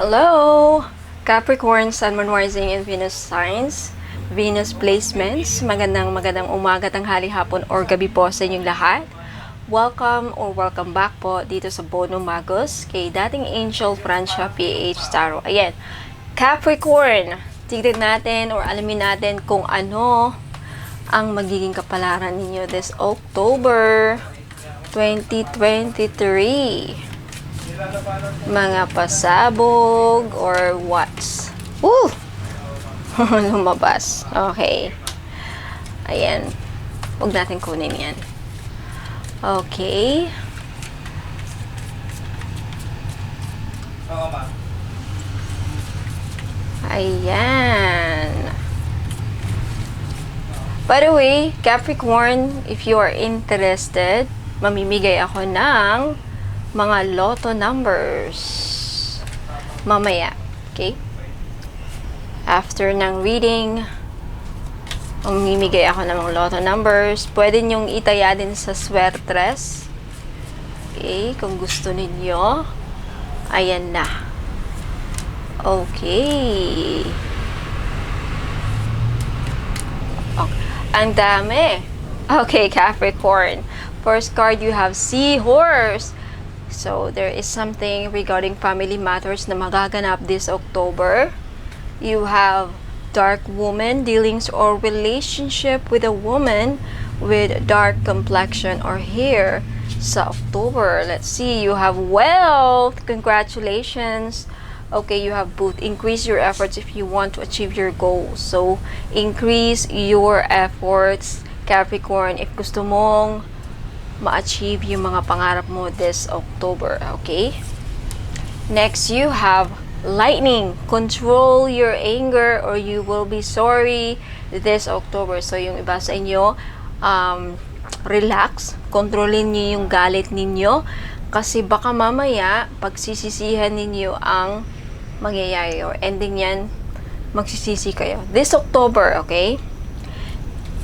Hello! Capricorn, Sun, Moon, Rising, and Venus signs. Venus placements. Magandang umaga, tanghali, hapon, or gabi po sa inyong lahat. Welcome or welcome back po dito sa Bono Magos kay dating Angel Francia PH Tarot. Ayan, Capricorn, tignan natin or alamin natin kung ano ang magiging kapalaran ninyo this October 2023. Mga pasabog or what's? Woo! Lumabas. Okay. Ayan. Huwag natin kunin yan. Okay. Ayan. By the way, Capricorn, if you are interested, mamimigay ako ng mga lotto numbers mamaya. Okay? After ng reading, mamimigay ako ng mga lotto numbers. Pwede nyong itaya din sa swertres. Okay? Kung gusto ninyo. Ayan na. Okay. Ang dami. Okay, Capricorn. First card, you have Seahorse. So, there is something regarding family matters na magaganap this October. You have dark woman, dealings or relationship with a woman with dark complexion or hair sa October. Let's see, you have wealth. Congratulations. Okay, you have both. Increase your efforts if you want to achieve your goals. So, increase your efforts, Capricorn, if gusto mong ma-achieve yung mga pangarap mo this October, okay? Next, you have lightning. Control your anger or you will be sorry this October. So, yung iba sa inyo, relax. Kontrolin niyo yung galit ninyo kasi baka mamaya, pagsisisihan ninyo ang mangyayari or ending yan, magsisisi kayo. This October, okay?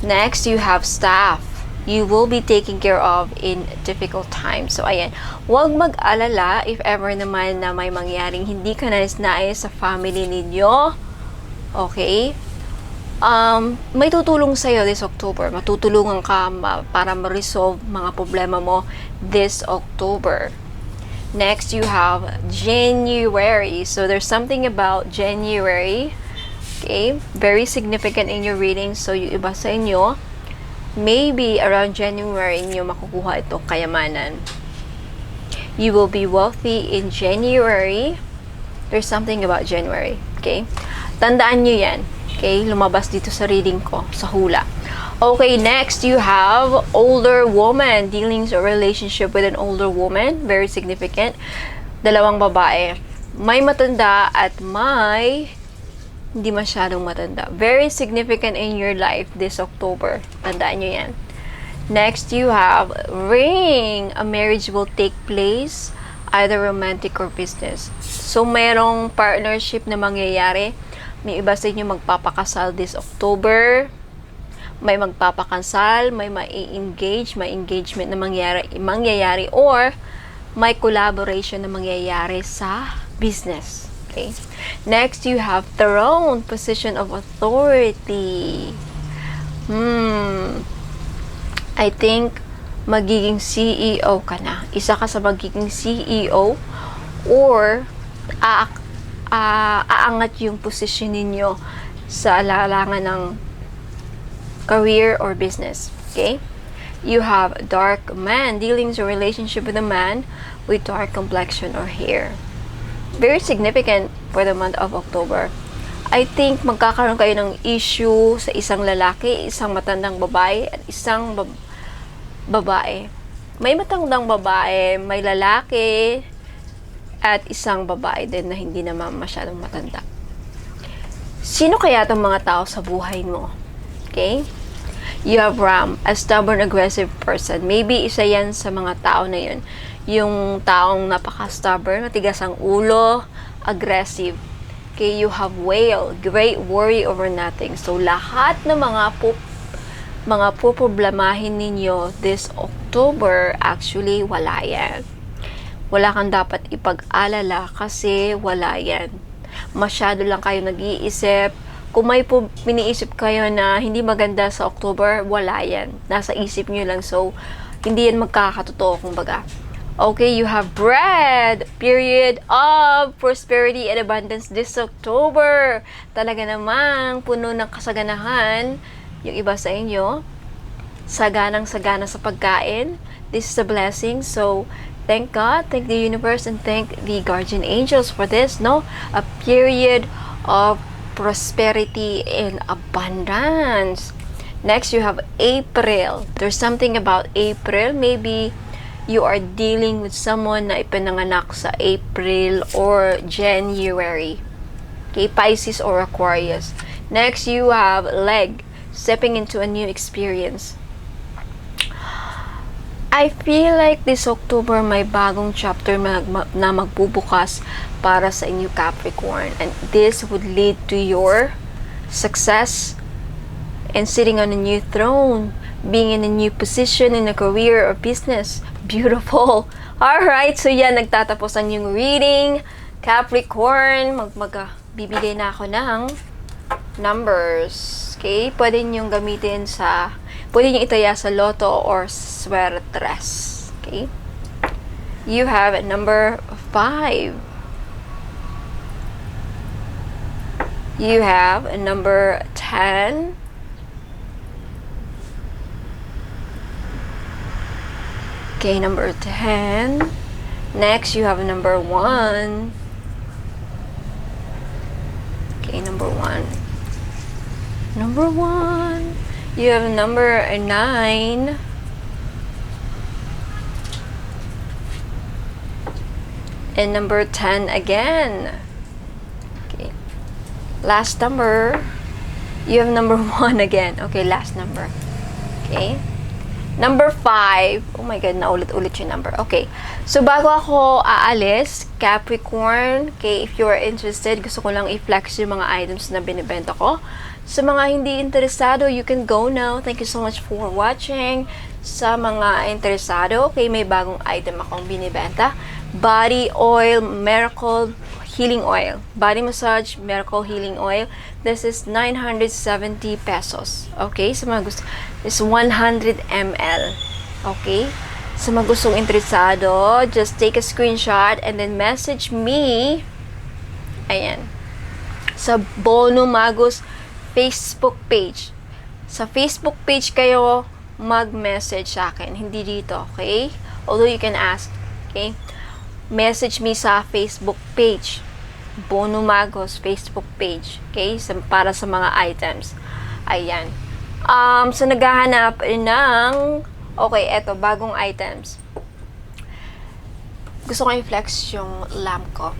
Next, you have staff. You will be taken care of in difficult times. So, ayan. Huwag mag-alala if ever naman na may mangyaring hindi ka nais-nais sa family ninyo. Okay? May tutulong sa'yo this October. Matutulungan ka para ma-resolve mga problema mo this October. Next, you have January. So, there's something about January. Okay? Very significant in your reading. So, yung iba sa inyo, maybe around January niyo makukuha itong kayamanan. You will be wealthy in January. There's something about January. Okay? Tandaan nyo yan. Okay? Lumabas dito sa reading ko, sa hula. Okay, next you have older woman. Dealings or relationship with an older woman. Very significant. Dalawang babae. May matanda at may hindi masyadong matanda. Very significant in your life this October. Tandaan nyo yan. Next, you have ring. A marriage will take place, either romantic or business. So, merong partnership na mangyayari. May iba sa inyo magpapakasal this October. May magpapakasal, may ma-engage, may engagement na mangyayari or may collaboration na mangyayari sa business. Okay. Next, you have throne, position of authority. I think magiging CEO ka na. Isa ka sa magiging CEO or aangat yung position ninyo sa larangan ng career or business. Okay? You have dark man, dealings or relationship with a man with dark complexion or hair. Very significant for the month of October. I think magkakaroon kayo ng issue sa isang lalaki, isang matandang babae, at isang babae. May matandang babae, may lalaki, at isang babae din na hindi naman masyadong matanda. Sino kaya itong mga tao sa buhay mo? Okay? You have Ram, a stubborn, aggressive person. Maybe isa yan sa mga tao na yun. Yung taong napaka-stubborn, matigas ang ulo, aggressive. Okay, you have Whale, great worry over nothing. So, lahat ng mga poproblemahin ninyo this October, actually, wala yan. wala kang dapat ipag-alala kasi wala yan. Masyado lang kayo nag-iisip. Kung may miniisip kayo na hindi maganda sa October, wala yan. Nasa isip nyo lang. So, hindi yan magkakatotoo, kumbaga. Okay, you have bread, period of prosperity and abundance this October. Talaga namang puno ng kasaganahan yung iba sa inyo. Saganang-sagana sa pagkain. This is a blessing. So, thank God, thank the universe, and thank the guardian angels for this, no? A period of prosperity and abundance. Next, you have April. There's something about April. Maybe you are dealing with someone na ipinanganak sa April or January. Okay, Pisces or Aquarius. Next, you have leg. Stepping into a new experience. I feel like this October may bagong chapter na magbubukas para sa inyo, Capricorn. And this would lead to your success and sitting on a new throne, being in a new position in a career or business. Beautiful. Alright, so yan, nagtatapos ang yung reading. Capricorn, bibigay na ako ng numbers. Okay, pwede nyo gamitin pwede nyo itaya sa loto or swertres. Okay, you have number 5. You have number 10. Okay, number 10. Next, you have number 1. Okay, number 1. Number 1. You have number 9. And number 10 again. Okay. Last number. You have number 1 again. Okay, last number. Okay. Number 5. Oh my God, naulit-ulit yung number. Okay. So, bago ako aalis, Capricorn, okay, if you are interested, gusto ko lang i-flex yung mga items na binibenta ko. Sa mga hindi interesado, you can go now. Thank you so much for watching. Sa mga interesado, okay, may bagong item akong binibenta. Body Oil Miracle Healing Oil. Body Massage Miracle Healing Oil. This is 970 pesos. Okay? Sa mga gusto, is 100 ml. Okay? Sa mga gustong interesado, just take a screenshot and then message me. Ayan. Sa Bono Magus Facebook page. Sa Facebook page kayo mag-message sa akin. Hindi dito. Okay? Although you can ask. Okay? Message me sa Facebook page. Bono Magos Facebook page. Okay? Para sa mga items. Ayan. So, naghahanap ng okay, eto, bagong items. Gusto ko i-flex yung lamp ko.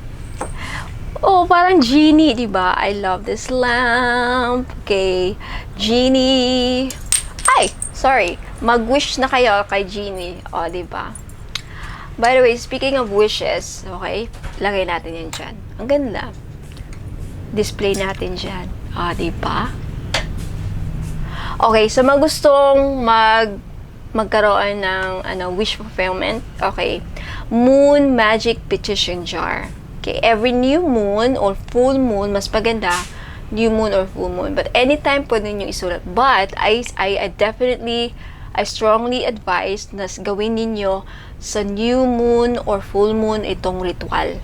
Oh, parang genie, di ba? I love this lamp. Okay. Genie. Ay, sorry. Mag-wish na kayo kay Genie. O, di ba? By the way, speaking of wishes, okay, lagay natin yan dyan. Ang ganda. Display natin dyan. O, di ba? Okay, so magustong magkaroon ng wish fulfillment. Okay. Moon Magic Petition Jar. Okay, every new moon or full moon, mas maganda, new moon or full moon. But anytime pwede nyo isulat. But, I strongly advise na gawin ninyo sa new moon or full moon itong ritual.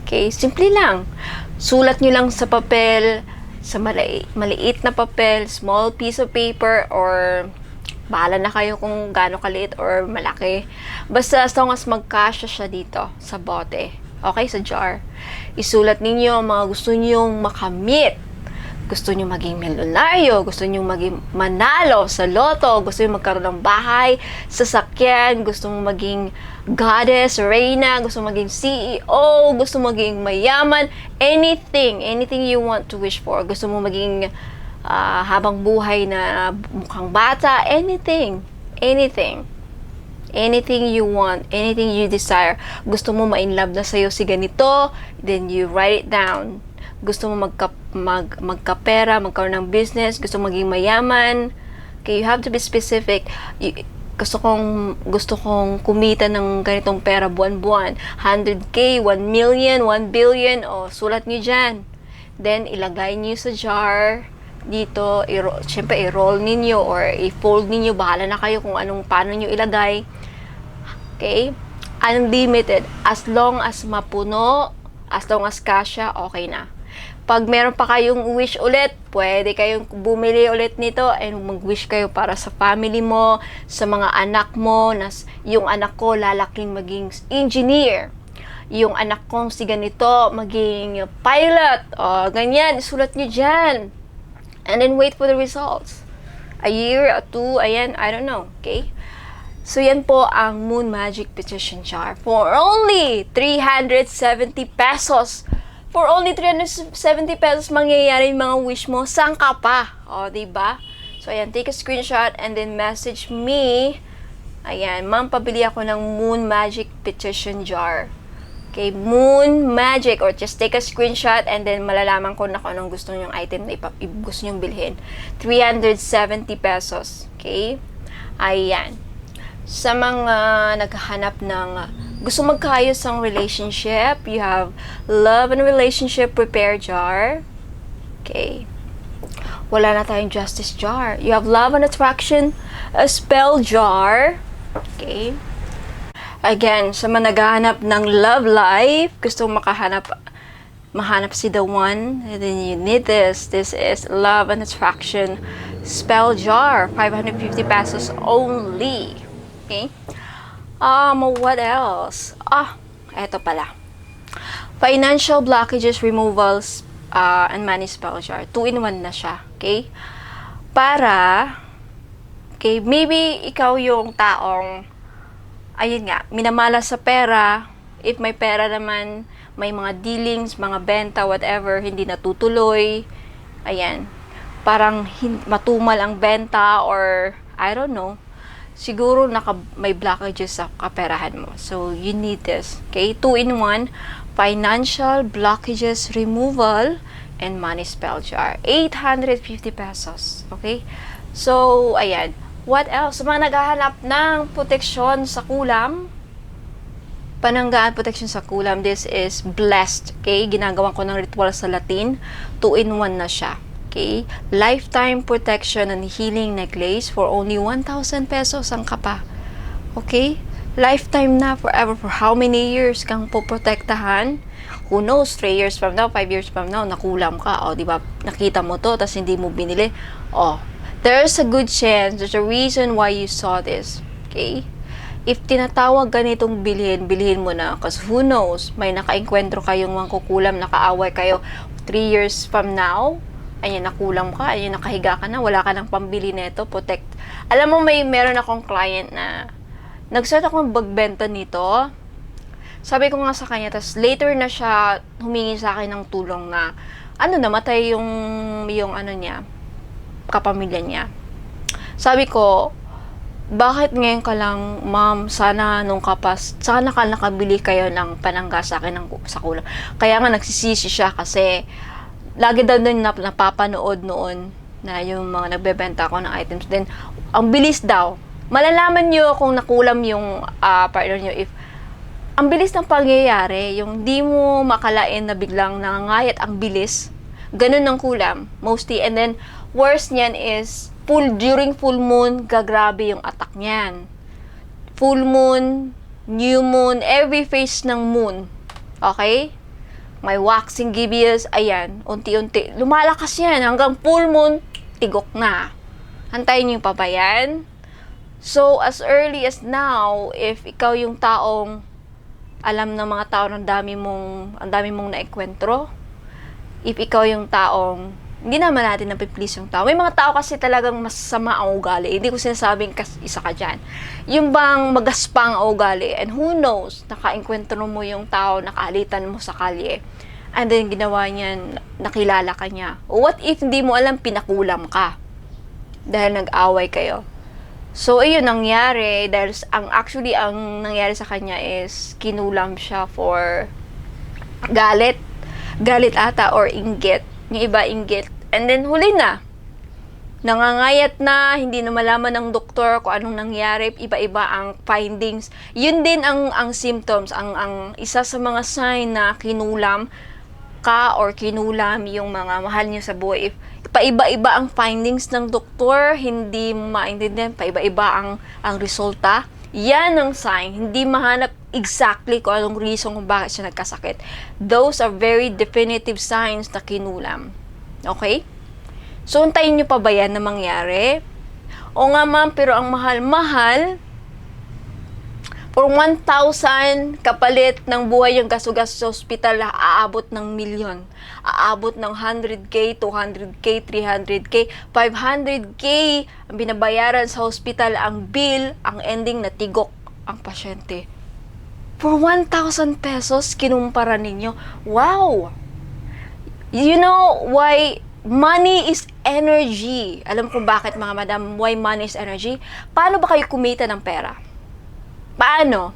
Okay, simple lang. Sulat nyo lang sa papel, sa maliit na papel, small piece of paper, or bahala na kayo kung gaano kaliit or malaki. Basta as long as magkasya siya dito sa bote. Okay, sa jar. Isulat ninyo ang mga gusto nyong makamit. Gusto nyo maging milyonaryo, gusto nyo maging manalo sa loto, gusto nyo magkaroon ng bahay, sasakyan, gusto mo maging goddess, reina, gusto mo maging CEO, gusto mo maging mayaman, anything you want to wish for. Gusto mo maging habang buhay na mukhang bata, anything you want, anything you desire. Gusto mo ma-inlove na sa'yo si ganito, then you write it down. Gusto mo magkapera, magkaroon ng business, gusto mo maging mayaman. Okay, you have to be specific. gusto kong kumita ng ganitong pera buwan-buwan. 100K, 1 million, 1 billion, o sulat niyo dyan. Then, ilagay niyo sa jar. Dito, syempre, i-roll ninyo or i-fold ninyo. Bahala na kayo kung paano niyo ilagay. Okay? Unlimited. As long as mapuno, as long as kasya, okay na. Pag meron pa kayong wish ulit, pwede kayong bumili ulit nito and mag-wish kayo para sa family mo, sa mga anak mo, na yung anak ko lalaking maging engineer. Yung anak kong si ganito, maging pilot. O, ganyan, sulat nyo dyan. And then wait for the results. A year, or two, ayan, I don't know. Okay? So, yan po ang Moon Magic Petition Jar for only 370 pesos. For only 370 pesos, mangyayari yung mga wish mo. Saan ka pa? O, diba? So, ayan, take a screenshot and then message me. Ayan, ma'am, pabili ako ng Moon Magic Petition Jar. Okay, Moon Magic. Or just take a screenshot and then malalaman ko na kung anong gusto nyong item na gusto nyong bilhin. 370 pesos. Okay? Ayan. Sa mga naghahanap ng gusto magkaayos ng relationship, you have Love and Relationship Prepare Jar. Okay. Wala na tayong Justice Jar. You have Love and Attraction Spell Jar. Okay. Again, sa mga naghahanap ng love life, gusto mahanap si the one, and then you need this. This is Love and Attraction Spell Jar. 550 pesos only. Okay. What else? Eto pala. Financial blockages removals and money spell jar. 2-in-1 na siya. Okay? Okay, maybe ikaw yung taong, ayun nga, minamala sa pera. If may pera naman, may mga dealings, mga benta, whatever, hindi natutuloy. Ayan. Parang matumal ang benta or, I don't know, siguro may blockages sa kaperahan mo. So, you need this. Okay? 2-in-1. Financial blockages removal and money spell jar. 850 pesos. Okay? So, ayan. What else? Sa mga naghahanap ng proteksyon sa kulam, pananggaan protection sa kulam, this is blessed. Okay? Ginagawa ko ng ritual sa Latin. 2-in-1 na siya. Okay? Lifetime protection and healing necklace for only 1,000 pesos ang kapa. Okay? Lifetime na, forever. For how many years kang poprotektahan? Who knows, 3 years from now, 5 years from now, nakulam ka. O, di ba, nakita mo to, tapos hindi mo binili. O, there's a good chance, there's a reason why you saw this. Okay? If tinatawag ganitong bilhin mo na. Because who knows, may nakaenkwentro kayong mangkukulam, nakaaway kayo 3 years from now, ayan, nakulam ka, ayan, nakahiga ka na, wala ka ng pambili neto, protect. Alam mo, meron akong client na nag-start ako magbenta nito. Sabi ko nga sa kanya, tas later na siya humingi sa akin ng tulong na, namatay yung niya, kapamilya niya. Sabi ko, bakit ngayon ka lang, ma'am, sana ka nakabili kayo ng panangga sa akin sa kulam. Kaya nga nagsisisi siya kasi lagi daw din napapanood noon na yung mga nagbebenta ko ng items. Then, ang bilis daw. Malalaman nyo kung nakulam yung partner nyo if ang bilis ng pangyayari, yung di mo makalain na biglang nangangayat ang bilis. Ganun ang kulam, mostly. And then, worst niyan is, during full moon, gagrabe yung attack niyan. Full moon, new moon, every phase ng moon. Okay? May waxing gibbous, ayan, unti-unti. Lumalakas yan, hanggang full moon, tigok na. Hantayin niyo pa ba yan? So, as early as now, if ikaw yung taong, alam ng mga tao, ang dami mong naekwentro, if ikaw yung taong, hindi naman natin napiplease yung tao. May mga tao kasi talagang masama ang ugali. Hindi ko sinasabing isa ka dyan. Yung bang magaspang ang ugali, and who knows, nakaenkwentro mo yung tao, nakaalitan mo sa kalye, and then ginawa niyan, nakilala ka niya. What if hindi mo alam, pinakulam ka? Dahil nag-away kayo. So, ayun nangyari, dahil ang nangyari sa kanya is, kinulam siya for galit. Galit ata, or inggit. Yung iba, inggit. And then, huli na. nangangayat na, hindi na malaman ng doktor kung anong nangyari, iba-iba ang findings. Yun din ang symptoms, ang isa sa mga sign na kinulam ka or kinulam yung mga mahal niyo sa buhay. Paiba-iba ang findings ng doktor, hindi maintindihan, paiba-iba ang resulta. Yan ang sign, hindi mahanap exactly kung anong reason kung bakit siya nagkasakit. Those are very definitive signs na kinulam. Okay? So, untayin nyo pa ba yan na mangyari? O nga ma'am, pero ang mahal-mahal, for 1,000 kapalit ng buhay yung gasto-gasto sa hospital, aabot ng milyon. Aabot ng 100K, 200K, 300K, 500K ang binabayaran sa hospital, ang bill, ang ending na tigok ang pasyente. For 1,000 pesos, kinumpara ninyo. Wow! You know why money is energy? Alam ko bakit mga madam, why money is energy? Paano ba kayo kumita ng pera? Paano?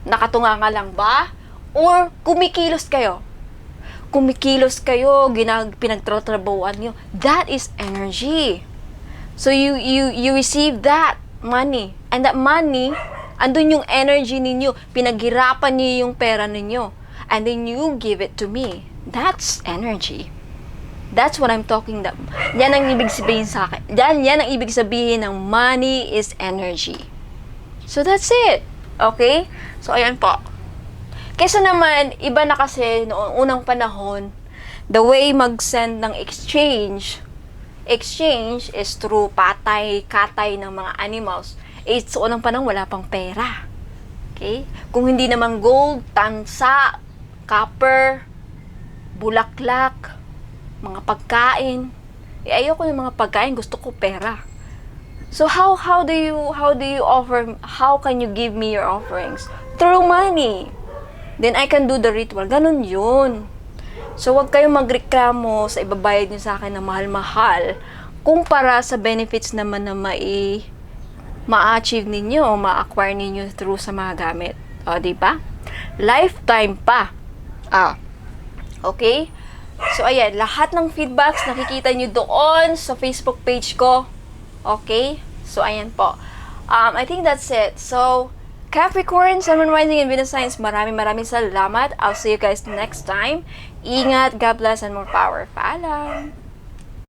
Nakatunga nga lang ba? Or kumikilos kayo? Kumikilos kayo, pinagtatrabahuan nyo. That is energy. So you receive that money. And that money, andun yung energy ninyo. Pinaghirapan niyo yung pera ninyo. And then you give it to me. That's energy. That's what I'm talking about. Yan ang ibig sabihin sa akin. Yan ang ibig sabihin ng money is energy. So that's it. Okay? So ayan po. Kesa naman, iba na kasi noong unang panahon, the way mag-send ng exchange is through katay ng mga animals. Sa unang panahon, wala pang pera. Okay? Kung hindi naman gold, tansa, copper, bulaklak, mga pagkain. Ayoko ng mga pagkain, gusto ko pera. So how do you offer, how can you give me your offerings? Through money. Then I can do the ritual. Ganun yun. So wag kayong magreklamo sa ibabayad niyo sa akin na mahal-mahal kumpara sa benefits naman na ma-achieve ninyo o ma-acquire ninyo through sa mga gamit. O, di ba? Lifetime pa. Okay? So, ayan, lahat ng feedbacks nakikita nyo doon sa Facebook page ko. Okay? So, ayan po. I think that's it. So, Capricorn, Sun, Moon, Rising, and Venus signs, maraming salamat. I'll see you guys next time. Ingat, God bless, and more power. Paalam!